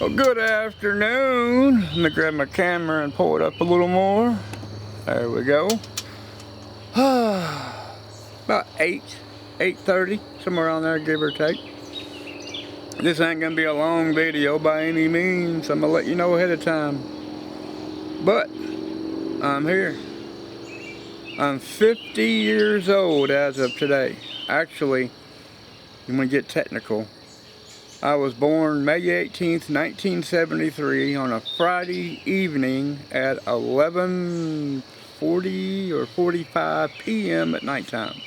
Well, good afternoon. Let me grab my camera and pull it up a little more. There we go. About 8:30, somewhere around there, give or take. This ain't gonna be a long video by any means. I'm gonna let you know ahead of time. But I'm here. I'm 50 years old as of today. Actually, I'm gonna get technical. I was born May 18th, 1973 on a Friday evening at 11:40 or 45 p.m. at nighttime.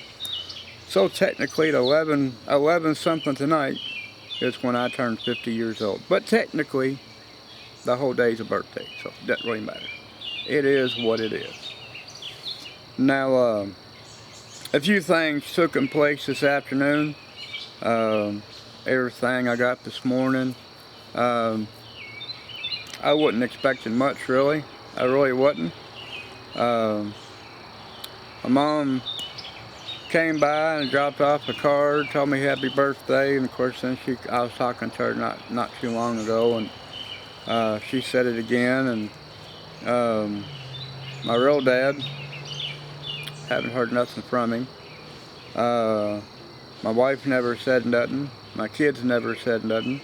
So technically at 11 something tonight is when I turned 50 years old. But technically, the whole day's a birthday, so it doesn't really matter. It is what it is. Now, a few things took place this afternoon. Everything I got this morning. I wasn't expecting much, really. I really wasn't. My mom came by and dropped off a card, told me happy birthday, and of course then I was talking to her not too long ago, and she said it again, and my real dad, haven't heard nothing from him. My wife never said nothing. My kids never said nothing.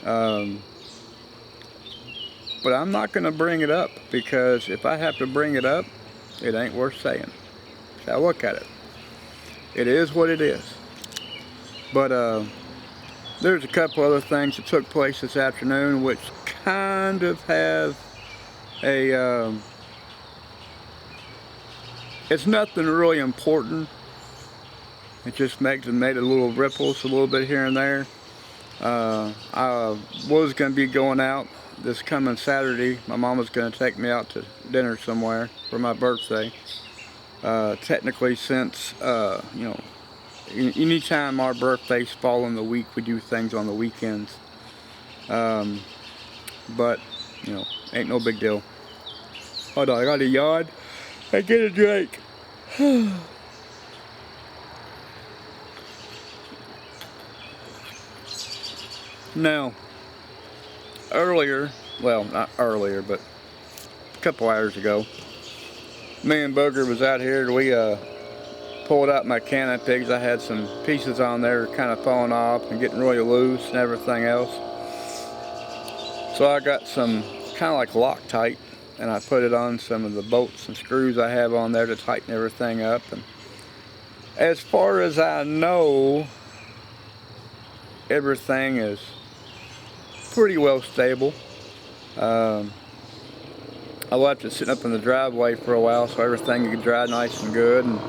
But I'm not going to bring it up, because if I have to bring it up, it ain't worth saying. So I look at it. It is what it is. But there's a couple other things that took place this afternoon which kind of have a... it's nothing really important. It just made a little ripples a little bit here and there. I was going to be going out this coming Saturday. My mom was going to take me out to dinner somewhere for my birthday. Technically, since, anytime our birthdays fall in the week, we do things on the weekends. But, ain't no big deal. Hold on, I got a yawn. I get a drink. Now, earlier, well, not earlier, but a couple hours ago, me and Booger was out here. We pulled out my cannon pigs. I had some pieces on there kind of falling off and getting really loose and everything else. So I got some kind of like Loctite, and I put it on some of the bolts and screws I have on there to tighten everything up. And as far as I know, everything is pretty well stable. I left it sitting up in the driveway for a while so everything could dry nice and good. And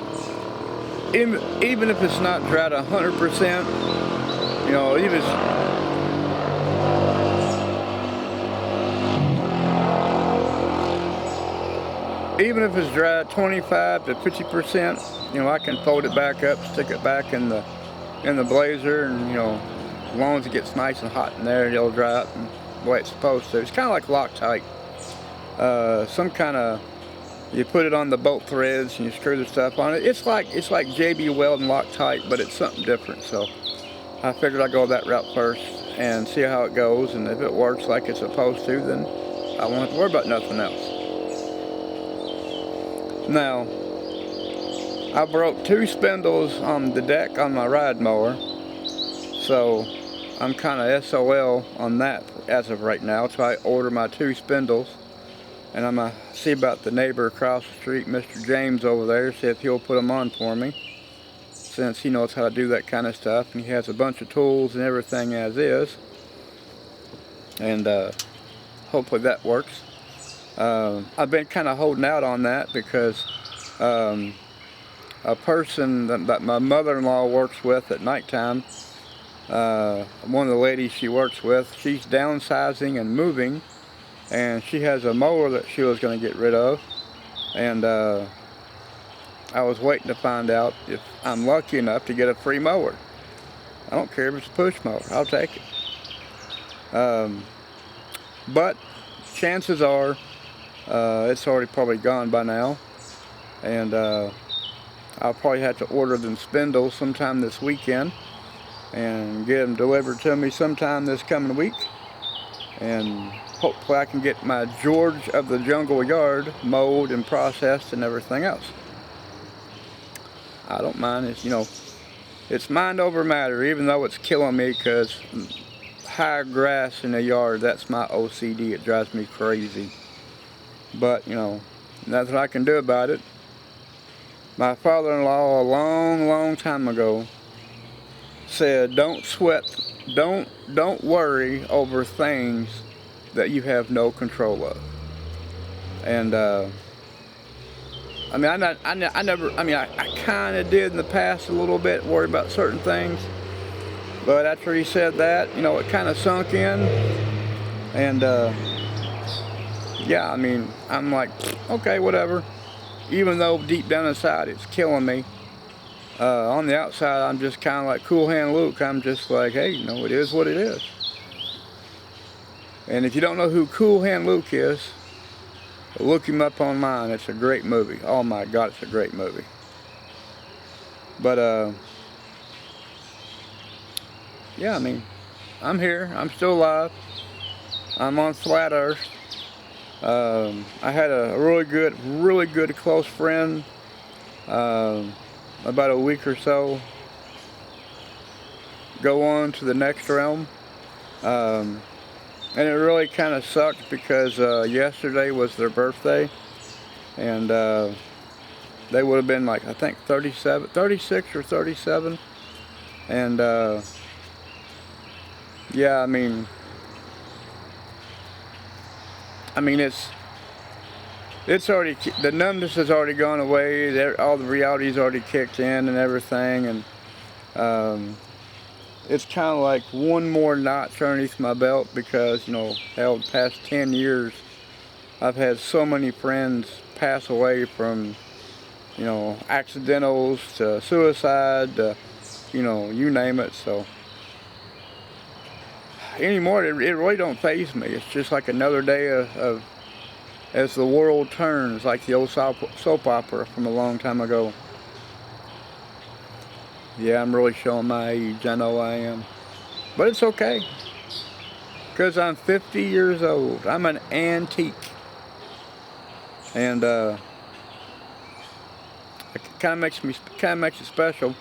even if it's not dried 100%, even if it's dried 25 to 50%, I can fold it back up, stick it back in the blazer, and as long as it gets nice and hot in there, it'll dry up the way it's supposed to. It's kind of like Loctite. Some kind of, you put it on the bolt threads and you screw the stuff on it. It's like JB Welding Loctite, but it's something different. So I figured I'd go that route first and see how it goes. And if it works like it's supposed to, then I won't have to worry about nothing else. Now, I broke 2 spindles on the deck on my ride mower. So I'm kind of SOL on that as of right now, so I order my 2 spindles, and I'm going to see about the neighbor across the street, Mr. James over there, see if he'll put them on for me, since he knows how to do that kind of stuff, and he has a bunch of tools and everything as is, and hopefully that works. I've been kind of holding out on that because a person that my mother-in-law works with at nighttime, one of the ladies she works with, she's downsizing and moving, and she has a mower that she was going to get rid of, and I was waiting to find out if I'm lucky enough to get a free mower. I don't care if it's a push mower, I'll take it. But chances are it's already probably gone by now, and I'll probably have to order them spindles sometime this weekend and get them delivered to me sometime this coming week. and hopefully I can get my George of the Jungle yard mowed and processed and everything else. I don't mind. It's mind over matter, even though it's killing me, because high grass in the yard, that's my OCD. It drives me crazy. But, nothing I can do about it. My father-in-law a long time ago said, don't sweat, don't worry over things that you have no control of. And I kind of did in the past a little bit, worry about certain things. But after he said that, it kind of sunk in. And yeah, I'm like, okay, whatever. Even though deep down inside it's killing me. On the outside, I'm just kind of like Cool Hand Luke. I'm just like, hey, it is what it is. And if you don't know who Cool Hand Luke is, look him up online. It's a great movie. Oh my God, it's a great movie. But yeah, I'm here. I'm still alive. I'm on flat Earth. I had a really good close friend about a week or so go on to the next realm. And it really kind of sucked because yesterday was their birthday, and they would have been like, I think 36 or 37. And yeah, it's already, the numbness has already gone away. All the reality's already kicked in and everything, and it's kind of like one more notch underneath my belt because, hell, the past 10 years, I've had so many friends pass away from, accidentals to suicide to, you name it. So anymore, it really don't faze me. It's just like another day of as the world turns, like the old soap opera from a long time ago. Yeah, I'm really showing my age. I know I am. But it's okay. Because I'm 50 years old. I'm an antique. And it kind of makes it special.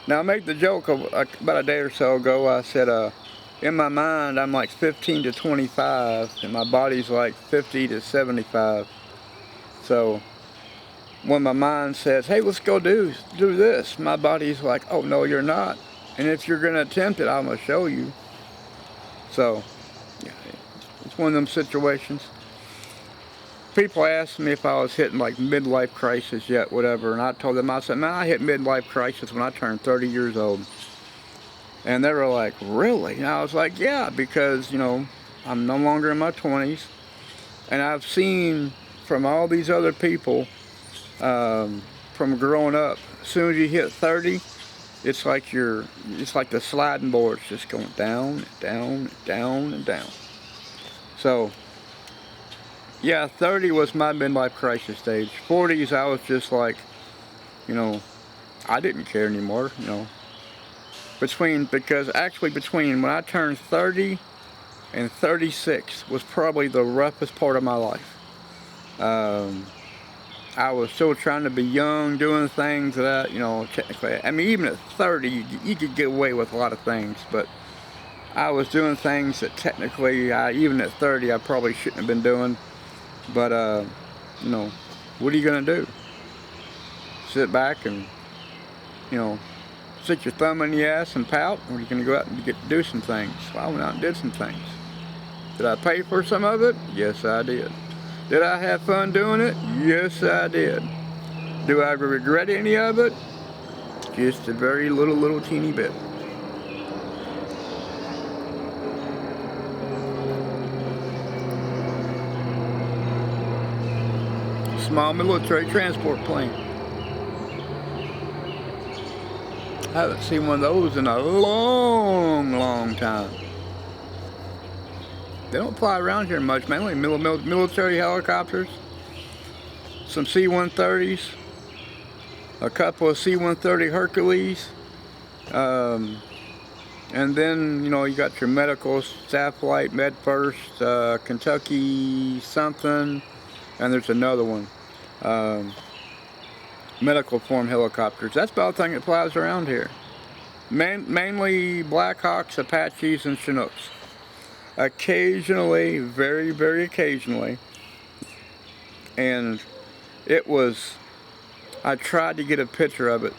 Now, I made the joke about a day or so ago. I said, in my mind, I'm like 15 to 25, and my body's like 50 to 75. So when my mind says, hey, let's go do this, my body's like, oh, no, you're not. And if you're going to attempt it, I'm going to show you. So, yeah, it's one of them situations. People ask me if I was hitting like midlife crisis yet, whatever, and I told them, I said, man, I hit midlife crisis when I turned 30 years old. And they were like, really? And I was like, yeah, because, I'm no longer in my 20s. And I've seen from all these other people, from growing up, as soon as you hit 30, it's like the sliding board's just going down, and down, and down, and down. So, yeah, 30 was my midlife crisis stage. 40s, I was just like, I didn't care anymore, because between when I turned 30 and 36 was probably the roughest part of my life. I was still trying to be young, doing things that, technically, even at 30, you could get away with a lot of things, but I was doing things that technically, even at 30, I probably shouldn't have been doing. But, what are you going to do? Sit back and, stick your thumb in your ass and pout, or are you going to go out and get to do some things? Well, I went out and did some things. Did I pay for some of it? Yes, I did. Did I have fun doing it? Yes, I did. Do I regret any of it? Just a very little teeny bit. Small military transport plane. I haven't seen one of those in a long time. They don't fly around here much, mainly military helicopters, some C-130s, a couple of C-130 Hercules, And then, you know, you got your medical, Satellite, MedFirst, Kentucky something, and there's another one. Medical form helicopters. That's about the thing that flies around here. Mainly Blackhawks, Apaches, and Chinooks. Occasionally, very, very occasionally, and it was, I tried to get a picture of it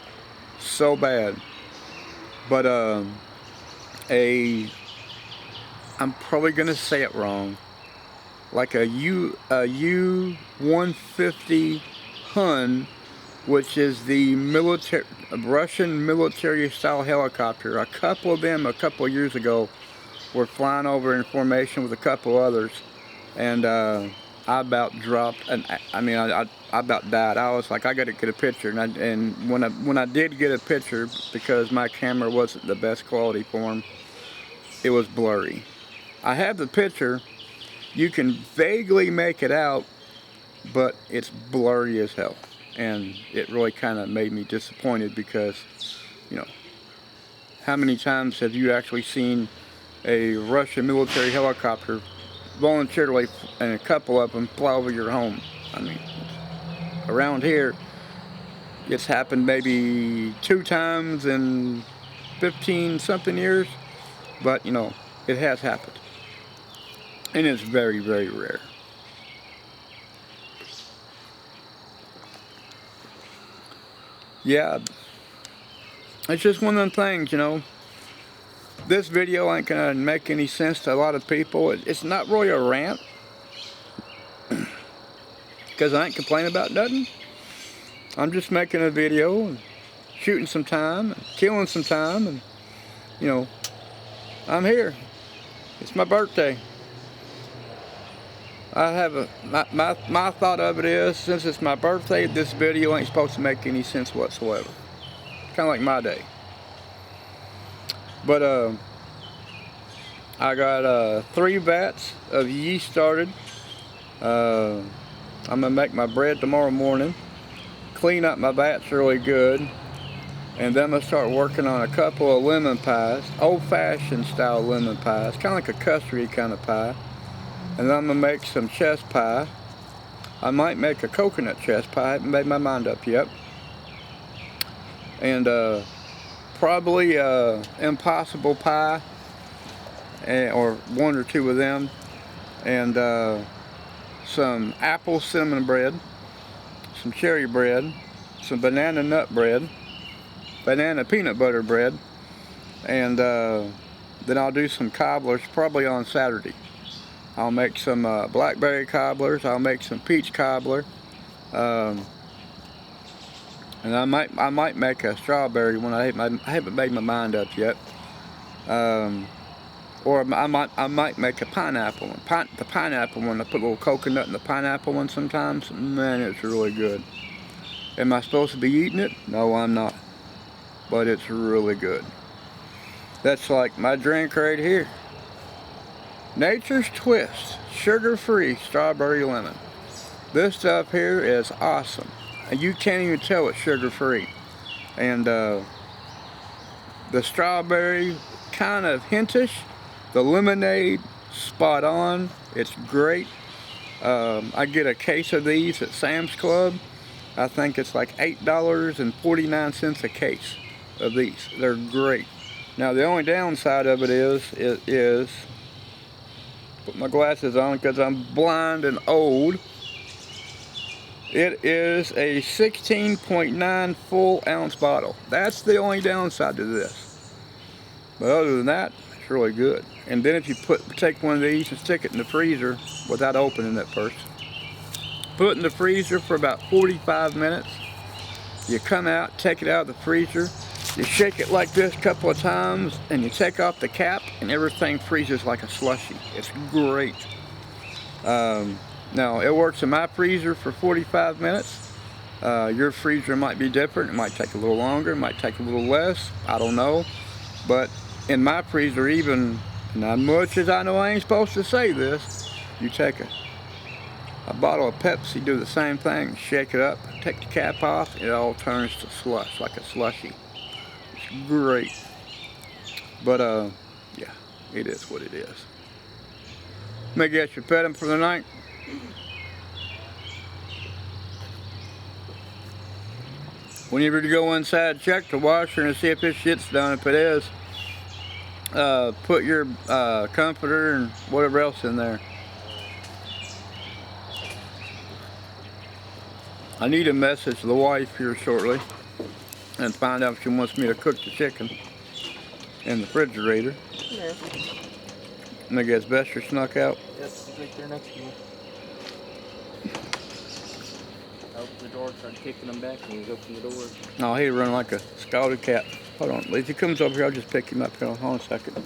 so bad, but I'm probably gonna say it wrong, like a U-150 Hun, which is the Russian military style helicopter. A couple of them a couple of years ago were flying over in formation with a couple others, and I about dropped, and I about died. I was like, I gotta get a picture, and when I did get a picture, because my camera wasn't the best quality for them, it was blurry. I have the picture, you can vaguely make it out, but it's blurry as hell, and it really kind of made me disappointed, because, you know, how many times have you actually seen a Russian military helicopter voluntarily, and a couple of them fly over your home? I mean, around here, it's happened maybe 2 times in 15 something years, but you know, it has happened, and it's very, very rare. Yeah, it's just one of them things, you know. This video ain't gonna make any sense to a lot of people. It's not really a rant, because I ain't complaining about nothing. I'm just making a video and shooting some time, and killing some time, and you know, I'm here. It's my birthday. I have my thought of it is, since it's my birthday, this video ain't supposed to make any sense whatsoever. Kind of like my day. But I got 3 vats of yeast started. I'm gonna make my bread tomorrow morning, clean up my vats really good, and then I'm gonna start working on a couple of lemon pies, old-fashioned style lemon pies, kind of like a custardy kind of pie. And then I'm gonna make some chest pie. I might make a coconut chest pie. I haven't made my mind up yet. And probably impossible pie, or 1 or 2 of them, and some apple cinnamon bread, some cherry bread, some banana nut bread, banana peanut butter bread, and then I'll do some cobblers probably on Saturday. I'll make some blackberry cobblers, I'll make some peach cobbler, and I might make a strawberry one. I haven't made my mind up yet. Or I might make a pineapple one. The pineapple one, I put a little coconut in the pineapple one sometimes. Man, it's really good. Am I supposed to be eating it? No, I'm not. But it's really good. That's like my drink right here. Nature's Twist, sugar-free strawberry lemon. This stuff here is awesome. And you can't even tell it's sugar-free. And the strawberry, kind of hintish. The lemonade, spot on. It's great. I get a case of these at Sam's Club. I think it's like $8.49 a case of these. They're great. Now the only downside of it is put my glasses on because I'm blind and old. It is a 16.9 full ounce bottle. That's the only downside to this. But other than that, it's really good. And then if you take one of these and stick it in the freezer without opening it first, put it in the freezer for about 45 minutes. You come out, take it out of the freezer, you shake it like this a couple of times, and you take off the cap, and everything freezes like a slushie. It's great. Now, it works in my freezer for 45 minutes. Your freezer might be different. It might take a little longer, it might take a little less. I don't know. But in my freezer, even, not much as I know I ain't supposed to say this, you take a bottle of Pepsi, do the same thing, shake it up, take the cap off, it all turns to slush, like a slushie. It's great. But yeah, it is what it is. Maybe I should pet him for the night. Whenever you go inside, check the washer and see if this shit's done. If it is, put your comforter and whatever else in there. I need to message the wife here shortly and find out if she wants me to cook the chicken in the refrigerator. Yeah. And I guess Bester snuck out. Yes, he's right there next to me. I opened the door, started kicking him back, and he opened the door. No, he run like a scalded cat. Hold on, if he comes over here, I'll just pick him up. Hold on a second.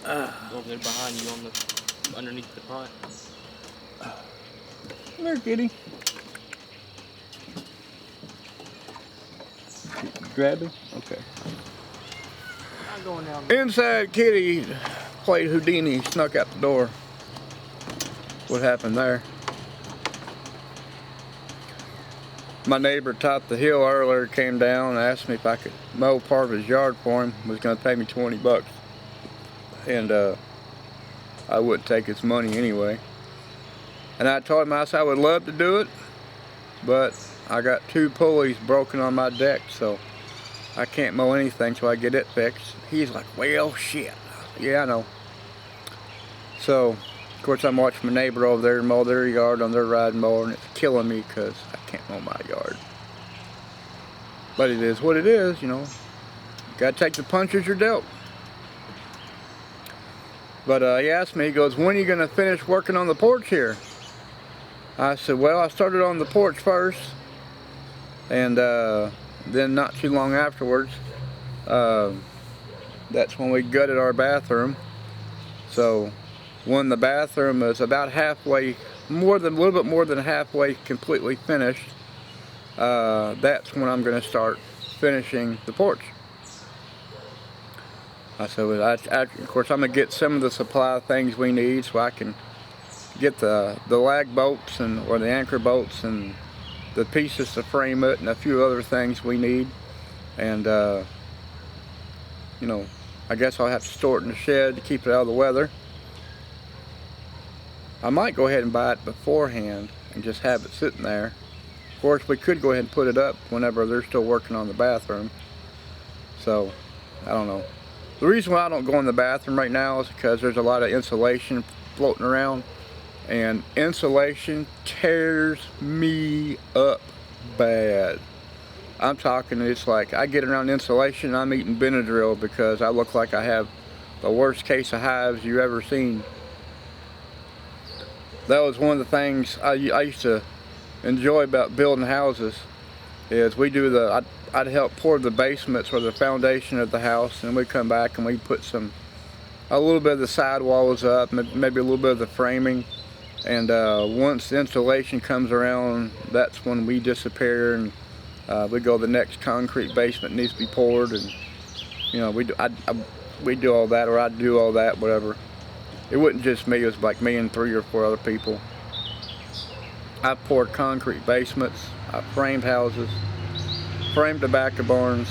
Over there behind you, underneath the pot. Come here, kitty. Grab him? Okay. I'm going down there. Inside kitty played Houdini, snuck out the door. What happened there? My neighbor topped the hill earlier, came down and asked me if I could mow part of his yard for him. He was going to pay me 20 bucks. And I wouldn't take his money anyway. And I told him I would love to do it, but I got 2 pulleys broken on my deck, so I can't mow anything till I get it fixed. He's like, well, shit. Yeah, I know. So, of course, I'm watching my neighbor over there mow their yard on their riding mower, and it's killing me because I can't mow my yard. But it is what it is, you know. Gotta take the punches you're dealt. But he asked me, he goes, when are you gonna finish working on the porch here? I said, well, I started on the porch first, and then not too long afterwards, that's when we gutted our bathroom. So when the bathroom is about halfway, a little bit more than halfway completely finished, that's when I'm going to start finishing the porch. So of course I'm going to get some of the supply things we need so I can get the lag bolts or the anchor bolts and the pieces to frame it and a few other things we need. And you know, I guess I'll have to store it in the shed to keep it out of the weather. I might go ahead and buy it beforehand and just have it sitting there. Of course, we could go ahead and put it up whenever they're still working on the bathroom. So, I don't know. The reason why I don't go in the bathroom right now is because there's a lot of insulation floating around. And insulation tears me up bad. I'm talking, it's like I get around insulation, I'm eating Benadryl because I look like I have the worst case of hives you've ever seen. That was one of the things I used to enjoy about building houses, is we do I'd help pour the basements or the foundation of the house, and we'd come back and we'd put a little bit of the sidewalls up, maybe a little bit of the framing. And once the installation comes around, that's when we disappear, and we go to the next concrete basement needs to be poured, and you know, we do all that, or I'd do all that, whatever. It wasn't just me, it was like me and 3 or 4 other people. I poured concrete basements, I framed houses, framed tobacco barns.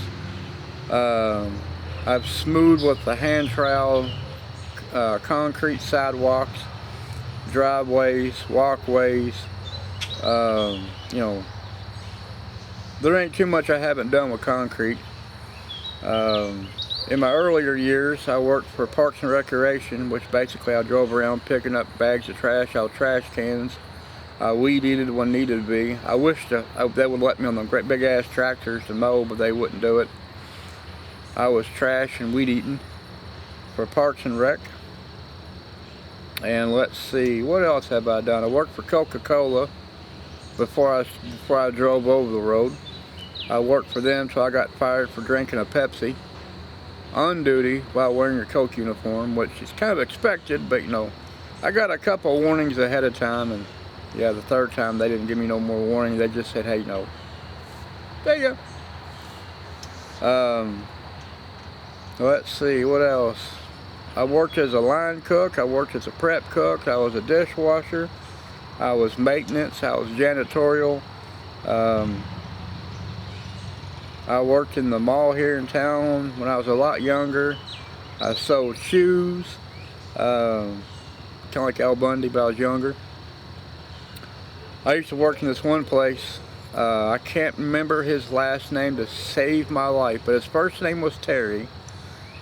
I've smoothed with the hand trowel concrete sidewalks, driveways, walkways. You know, there ain't too much I haven't done with concrete. In my earlier years, I worked for Parks and Recreation, which basically I drove around picking up bags of trash out of trash cans. I weed eated when needed to be. I wish they would let me on the great big ass tractors to mow, but they wouldn't do it. I was trash and weed eating for Parks and Rec. And let's see, what else have I done? I worked for Coca-Cola before I drove over the road. I worked for them till I got fired for drinking a Pepsi on duty while wearing your Coke uniform, which is kind of expected, but you know, I got a couple warnings ahead of time, and yeah, the 3rd time they didn't give me no more warning. They just said, hey, no. There you go. Let's see, what else? I worked as a line cook, I worked as a prep cook, I was a dishwasher, I was maintenance, I was janitorial. I worked in the mall here in town when I was a lot younger. I sold shoes, kind of like Al Bundy, but I was younger. I used to work in this one place. I can't remember his last name to save my life, but his first name was Terry.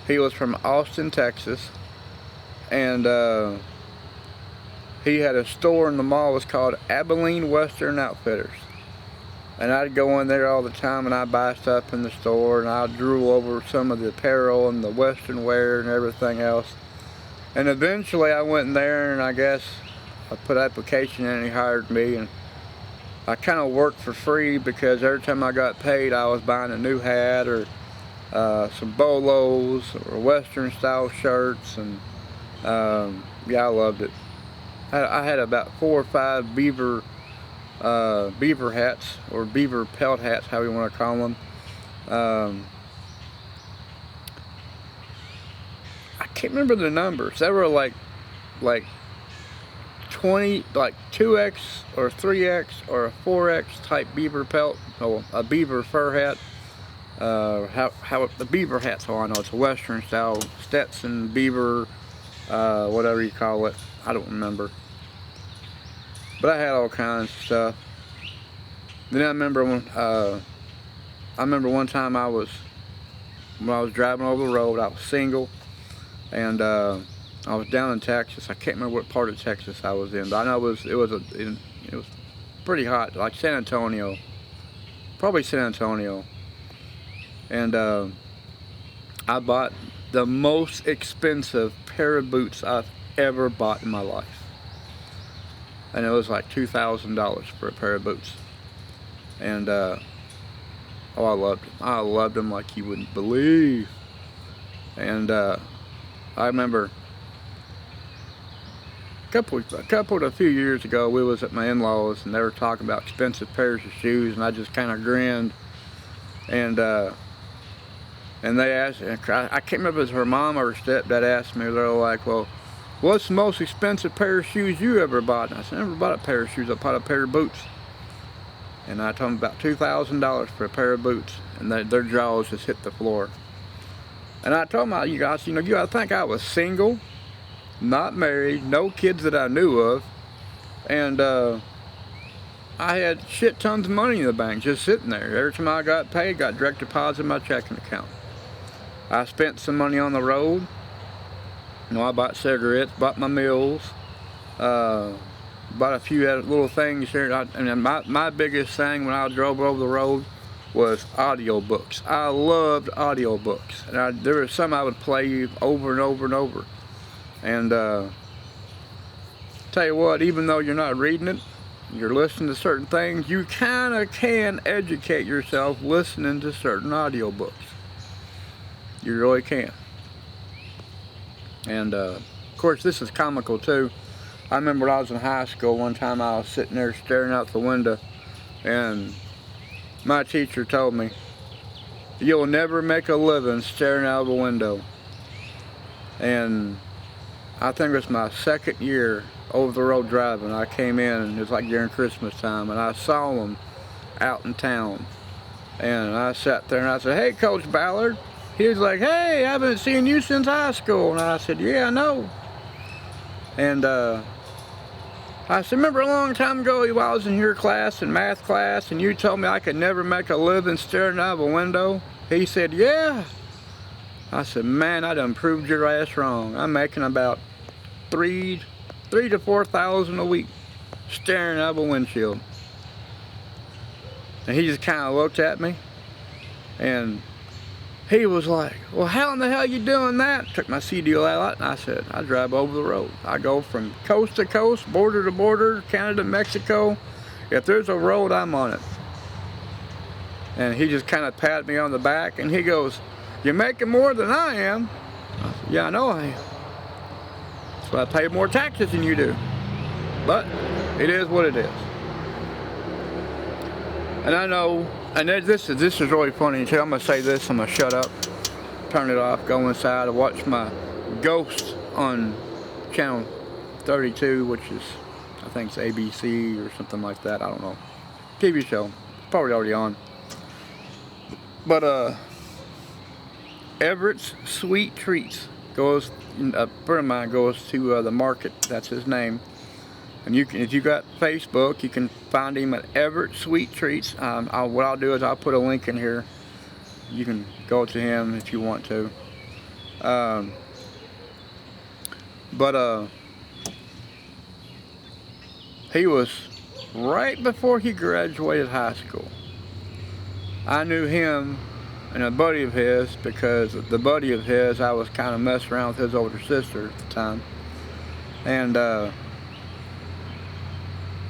He was from Austin, Texas, and he had a store in the mall. It was called Abilene Western Outfitters. And I'd go in there all the time and I'd buy stuff in the store, and I'd drool over some of the apparel and the Western wear and everything else. And eventually I went in there, and I guess I put an application in and he hired me, and I kind of worked for free because every time I got paid I was buying a new hat or some bolos or Western style shirts, and yeah, I loved it. I had about 4 or 5 beaver hats, or beaver pelt hats, however you want to call them. I can't remember the numbers. They were like 20, like 2X or 3X or a 4X type beaver pelt, or a beaver fur hat. How the beaver hat's all I know. It's a Western style Stetson beaver, whatever you call it. I don't remember. But I had all kinds of stuff. Then I remember one time when I was driving over the road. I was single, and I was down in Texas. I can't remember what part of Texas I was in, but I know it was pretty hot, like San Antonio, probably San Antonio. And I bought the most expensive pair of boots I've ever bought in my life. And it was like $2,000 for a pair of boots. And oh, I loved them. I loved them like you wouldn't believe. And I remember a few years ago, we was at my in-laws, and they were talking about expensive pairs of shoes, and I just kind of grinned. And they asked, I can't remember if it was her mom or her stepdad asked me, they're like, well, what's the most expensive pair of shoes you ever bought? And I said, I never bought a pair of shoes, I bought a pair of boots. And I told them about $2,000 for a pair of boots, and their jaws just hit the floor. And I told them, you guys, you gotta think I was single, not married, no kids that I knew of, and I had shit tons of money in the bank just sitting there. Every time I got paid, got direct deposit in my checking account. I spent some money on the road. I bought cigarettes, bought my meals, bought a few little things here. And my biggest thing when I drove over the road was audiobooks. I loved audiobooks. And there were some I would play over and over and over. And tell you what, even though you're not reading it, you're listening to certain things, you kind of can educate yourself listening to certain audiobooks. You really can. And of course, this is comical too. I remember when I was in high school, one time I was sitting there staring out the window, and my teacher told me, you'll never make a living staring out of a window. And I think it was my second year over the road driving. I came in, and it was like during Christmas time, and I saw them out in town. And I sat there and I said, hey, Coach Ballard. He was like, hey, I haven't seen you since high school. And I said, yeah, I know. And I said, remember a long time ago while I was in your class, in math class, and you told me I could never make a living staring out of a window? He said, yeah. I said, man, I done proved your ass wrong. I'm making about $3,000 to $4,000 a week staring out of a windshield. And he just kind of looked at me, and he was like, well, how in the hell you doing that? Took my CDL out, and I said, I drive over the road. I go from coast to coast, border to border, Canada, Mexico. If there's a road, I'm on it. And he just kind of patted me on the back, and he goes, you're making more than I am. I said, yeah, I know I am. So I pay more taxes than you do. But it is what it is. And I know, and this is really funny too. I'm gonna say this, I'm gonna shut up, turn it off, go inside and watch my Ghost on channel 32, which is, I think it's ABC or something like that, I don't know. TV show, it's probably already on. But Everett's Sweet Treats goes, a friend of mine goes to the market. That's his name. And you can, if you got Facebook, you can find him at Everett Sweet Treats. What I'll do is I'll put a link in here. You can go to him if you want to. He was right before he graduated high school. I knew him and a buddy of his because the buddy of his, I was kind of messing around with his older sister at the time. And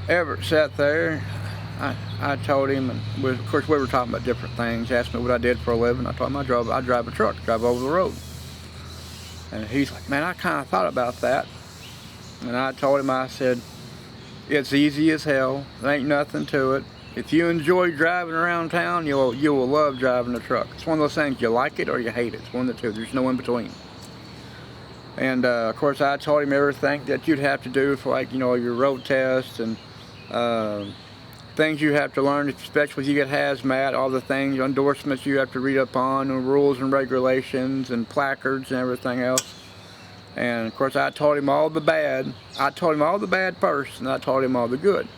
Everett sat there. I told him, and of course we were talking about different things. He asked me what I did for a living. I told him I drive a truck, drive over the road. And he's like, man, I kind of thought about that. And I told him, I said, it's easy as hell. There ain't nothing to it. If you enjoy driving around town, you will love driving a truck. It's one of those things, you like it or you hate it. It's one of the two. There's no in between. And of course, I told him everything that you'd have to do for, like, you know, your road tests and things you have to learn, especially when you get hazmat, all the things, endorsements you have to read up on, and rules and regulations and placards and everything else. And of course, I told him all the bad. I told him all the bad first, and I told him all the good.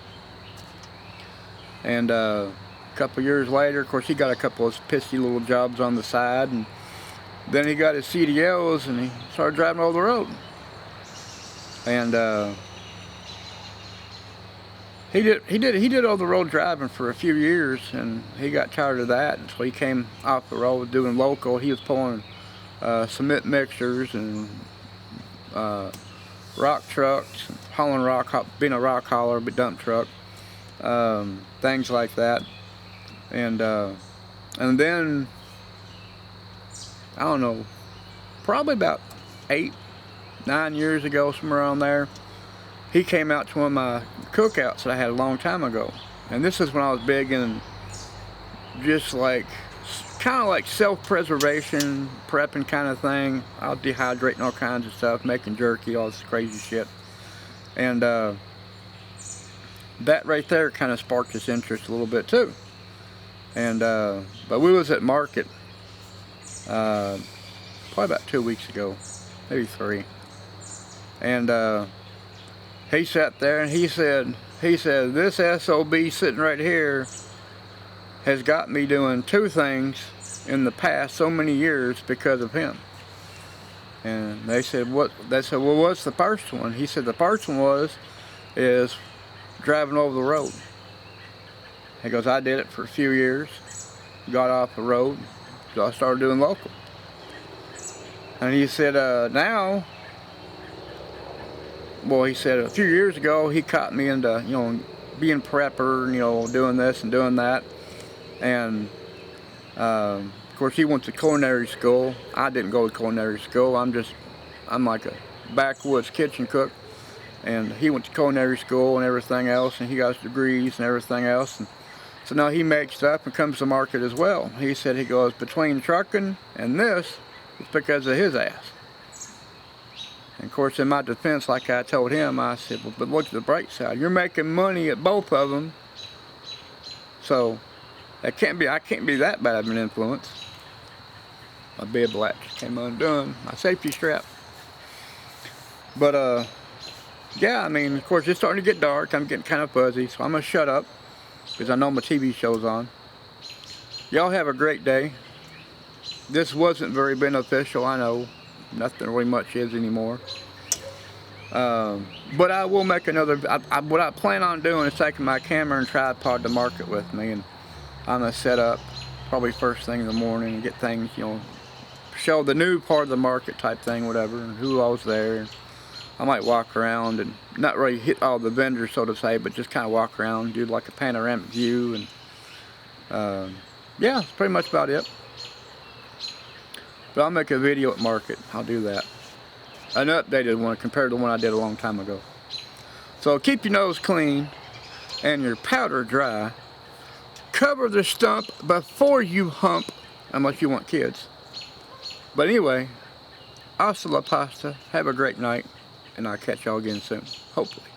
And a couple years later, of course, he got a couple of pissy little jobs on the side, and then he got his CDLs, and he started driving over the road. And he did all the road driving for a few years, and he got tired of that, and so he came off the road doing local. He was pulling cement mixers and rock trucks, hauling rock, being a rock hauler, but dump truck, things like that. And then, I don't know, probably about 8, 9 years ago, somewhere around there, he came out to one of my cookouts that I had a long time ago. And this is when I was big in just like, kind of like self-preservation, prepping kind of thing. I was dehydrating all kinds of stuff, making jerky, all this crazy shit. And that right there kind of sparked his interest a little bit too. And but we was at market probably about 2 weeks ago, maybe 3. And he sat there and he said, this SOB sitting right here has got me doing 2 things in the past so many years because of him. And they said, what? They said, well, what's the first one? He said, the first one is driving over the road. He goes, I did it for a few years, got off the road, so I started doing local. And he said, now, well, he said a few years ago he caught me into, you know, being prepper, you know, doing this and doing that. And of course he went to culinary school. I didn't go to culinary school. I'm like a backwoods kitchen cook. And he went to culinary school and everything else, and he got his degrees and everything else. And so now he makes stuff and comes to market as well. He said, he goes, between trucking and this, it's because of his ass. And of course, in my defense, like I told him, I said, well, but look at the bright side. You're making money at both of them, so I can't be that bad of an influence. My bib latch came undone, my safety strap. But yeah, I mean, of course, it's starting to get dark. I'm getting kind of fuzzy, so I'm gonna shut up because I know my TV show's on. Y'all have a great day. This wasn't very beneficial, I know. Nothing really much is anymore. But I will make another. What I plan on doing is taking my camera and tripod to market with me, and I'm gonna set up probably first thing in the morning and get things, you know, show the new part of the market type thing, whatever, and who I was there. I might walk around and not really hit all the vendors, so to say, but just kind of walk around, do like a panoramic view, and yeah, that's pretty much about it. But I'll make a video at market. I'll do that. An updated one compared to the one I did a long time ago. So keep your nose clean and your powder dry. Cover the stump before you hump, unless you want kids. But anyway, hasta la pasta. Have a great night, and I'll catch y'all again soon, hopefully.